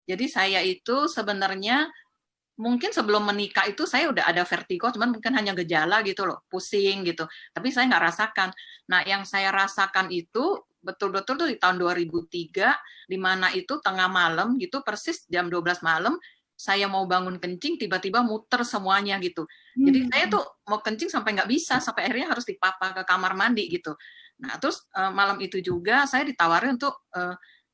Jadi saya itu sebenarnya mungkin sebelum menikah itu saya udah ada vertigo, cuman mungkin hanya gejala gitu loh, pusing gitu. Tapi saya nggak rasakan. Nah, yang saya rasakan itu betul-betul tuh di tahun 2003, di mana itu tengah malam gitu, persis jam 12 malam, saya mau bangun kencing, tiba-tiba muter semuanya gitu. Jadi saya Hmm. tuh mau kencing sampai nggak bisa, sampai akhirnya harus dipapa ke kamar mandi gitu. Nah, terus malam itu juga saya ditawarin untuk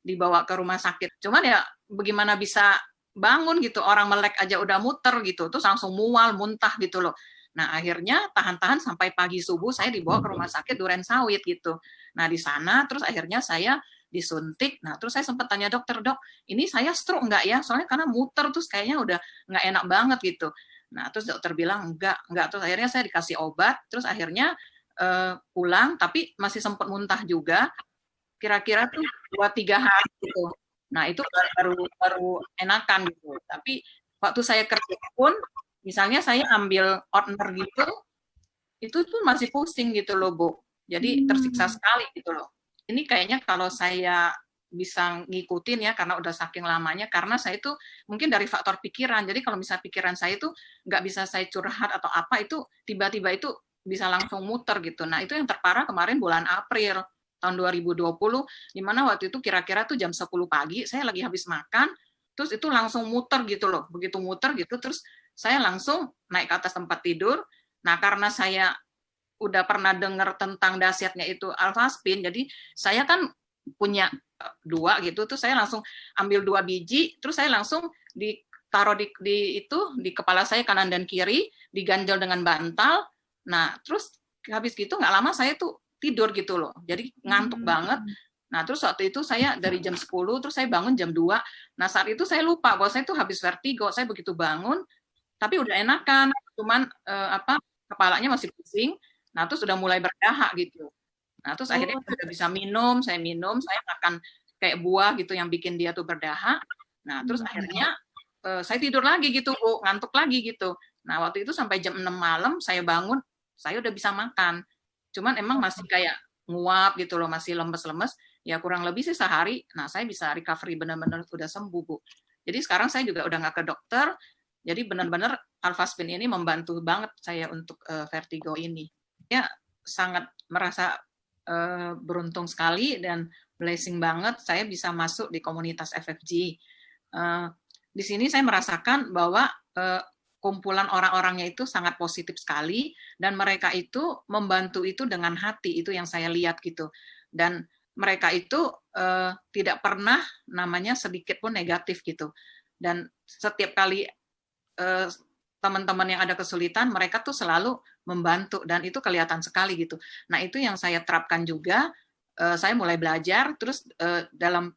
dibawa ke rumah sakit. Cuman ya bagaimana bisa bangun gitu, orang melek aja udah muter gitu, terus langsung mual, muntah gitu loh. Nah akhirnya tahan-tahan sampai pagi subuh saya dibawa ke rumah sakit Duren Sawit gitu. Nah di sana terus akhirnya saya disuntik. Nah terus saya sempat tanya dokter, dok, ini saya stroke nggak ya? Soalnya karena muter terus kayaknya udah nggak enak banget gitu. Nah terus dokter bilang enggak. Terus akhirnya saya dikasih obat. Terus akhirnya pulang, tapi masih sempat muntah juga. Kira-kira tuh 2-3 hari gitu. Nah, itu baru baru enakan gitu. Tapi waktu saya kerja pun, misalnya saya ambil partner gitu, itu tuh masih pusing gitu loh, Bu. Jadi tersiksa Hmm. sekali gitu loh. Ini kayaknya kalau saya bisa ngikutin ya, karena udah saking lamanya, karena saya itu mungkin dari faktor pikiran. Jadi kalau misalnya pikiran saya itu nggak bisa saya curhat atau apa, itu tiba-tiba itu bisa langsung muter gitu. Nah, itu yang terparah kemarin bulan April tahun 2020, di mana waktu itu kira-kira tuh jam 10 pagi, saya lagi habis makan, terus itu langsung muter gitu loh. Begitu muter gitu, terus saya langsung naik ke atas tempat tidur. Nah, karena saya udah pernah dengar tentang dahsyatnya itu alfaspin, jadi saya kan punya dua gitu, terus saya langsung ambil 2 biji, terus saya langsung ditaruh di kepala saya kanan dan kiri, diganjel dengan bantal. Nah, terus habis gitu nggak lama saya tuh tidur gitu loh, jadi ngantuk banget. Hmm. Nah, terus waktu itu saya dari jam 10, terus saya bangun jam 2. Nah, saat itu saya lupa bahwa saya tuh habis vertigo. Saya begitu bangun, tapi udah enakan, cuman kepalanya masih pusing. Nah, terus udah mulai berdahak gitu. Nah, terus akhirnya Oh, saya udah bisa minum, saya makan kayak buah gitu yang bikin dia tuh berdahak. Nah, terus hmm. akhirnya saya tidur lagi gitu, Bu, ngantuk lagi gitu. Nah, waktu itu sampai jam 6 malam saya bangun, saya udah bisa makan. Cuman emang masih kayak nguap gitu loh, masih lemes-lemes. Ya kurang lebih sih sehari, nah saya bisa recovery benar-benar udah sembuh, Bu. Jadi sekarang saya juga udah nggak ke dokter, jadi benar-benar Alfaspin ini membantu banget saya untuk vertigo ini. Ya sangat merasa beruntung sekali dan blessing banget saya bisa masuk di komunitas FFG. Di sini saya merasakan bahwa kumpulan orang-orangnya itu sangat positif sekali dan mereka itu membantu itu dengan hati, itu yang saya lihat gitu. Dan mereka itu tidak pernah namanya sedikit pun negatif gitu. Dan setiap kali teman-teman yang ada kesulitan, mereka tuh selalu membantu dan itu kelihatan sekali gitu. Nah itu yang saya terapkan juga. Saya mulai belajar, terus dalam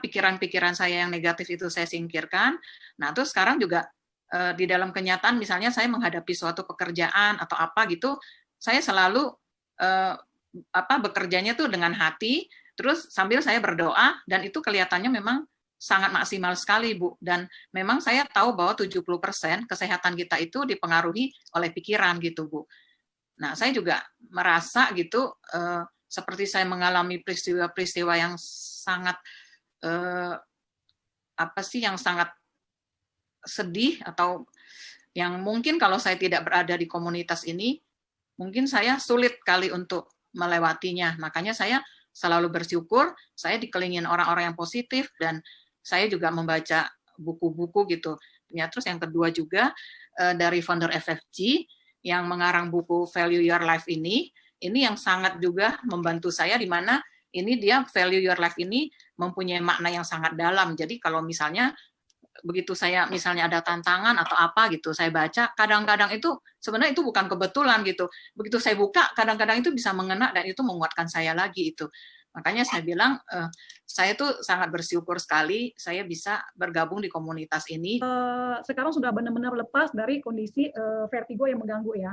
pikiran-pikiran saya yang negatif itu saya singkirkan. Nah terus sekarang juga di dalam kenyataan, misalnya saya menghadapi suatu pekerjaan atau apa gitu, saya selalu uh, bekerjanya tuh dengan hati, terus sambil saya berdoa dan itu kelihatannya memang sangat maksimal sekali, Bu. Dan memang saya tahu bahwa 70% kesehatan kita itu dipengaruhi oleh pikiran gitu, Bu. Nah, saya juga merasa gitu seperti saya mengalami peristiwa-peristiwa yang sangat eh, yang sangat sedih atau yang mungkin kalau saya tidak berada di komunitas ini, mungkin saya sulit kali untuk melewatinya. Makanya saya selalu bersyukur, saya dikelilingin orang-orang yang positif dan saya juga membaca buku-buku gitu. Ya, terus yang kedua juga dari founder FFG yang mengarang buku Value Your Life ini yang sangat juga membantu saya di mana ini dia Value Your Life ini mempunyai makna yang sangat dalam. Jadi kalau misalnya begitu saya misalnya ada tantangan atau apa gitu, saya baca, kadang-kadang itu sebenarnya itu bukan kebetulan gitu. Begitu saya buka, kadang-kadang itu bisa mengena dan itu menguatkan saya lagi itu. Makanya saya bilang, saya tuh sangat bersyukur sekali saya bisa bergabung di komunitas ini. Sekarang sudah benar-benar lepas dari kondisi vertigo yang mengganggu ya.